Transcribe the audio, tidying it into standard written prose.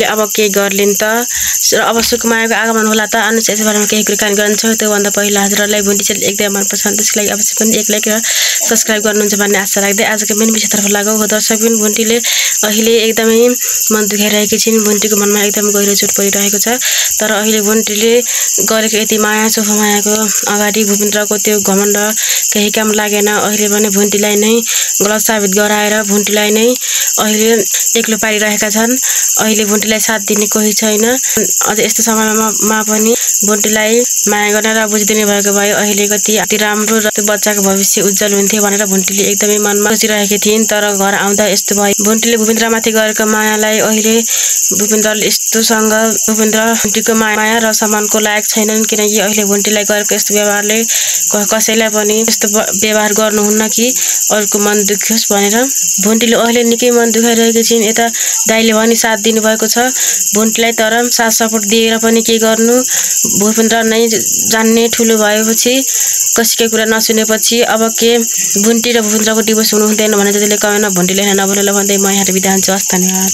अब के गर्लिन् त र अब सुकुमायाको आगमन होला त अनुसार यस बारेमा केही कुराकानी गर्न छ। त्योभन्दा पहिला हजुरहरूलाई भुन्टी च्यानल एकदमै मनपर्छ भने त्यसको लागि अवश्य पनि एक लाइक र सब्स्क्राइब गर्नुहुन्छ भन्ने आशा राख्दै आजको मेन विषयतर्फ लागौँ। दर्शकबिन भुन्टीले अहिले एकदमै मन दुखाइरहेकी छिन्। भुन्टीको मनमा एकदम गहिरो चोट परिरहेको छ। तर अहिले भुन्टीले गरेको यति माया चोखो मायाको अगाडि भूपेन्द्रको त्यो घमण्ड केही काम लागेन। अहिले भने भुन्टीलाई नै गलत साबित गराएर भुन्टीलाई नै अहिले एक्लो पारिरहेका छन्। अहिले भुन्टीलाई साथ दिने कोही छैन। अझ यस्तो समयमा पनि भुन्टीलाई माया गर्न र बुझिदिने भएको भए अहिले कति राम्रो र त्यो बच्चाको भविष्य उज्जवल हुन्थ्यो भनेर भुन्टीले एकदमै मनमा सोचिरहेकी थिइन्। तर घर आउँदा यस्तो भयो। भुन्टीले भूपेन्द्रमाथि गरेको मायालाई अहिले भूपेन्द्रले यस्तोसँग भूपेन्द्र भुन्टीको माया र सम्मानको लायक छैनन्। किनकि अहिले भुन्टीलाई गरेको यस्तो व्यवहारले कसैलाई पनि यस्तो व्यवहार गर्नुहुन्न कि अरूको मन दुखोस् भनेर भुन्टीले अहिले निकै मन दुखाइरहेकी छिन्। यता दाइले पनि साथ दिनुभएको छ भुन्टीलाई, तर साथ सपोर्ट दिएर पनि के गर्नु। भूपेन्द्र नै जान्ने ठुलो भएपछि कसैको कुरा नसुनेपछि अब के भुन्टी र भूपेन्द्रको डिभोर्स हुनु हुँदैन भने जतिले कमेन्टमा भुन्टीले नबोलेर भन्दै म यहाँ बिदा हुन्छु। हस्, धन्यवाद।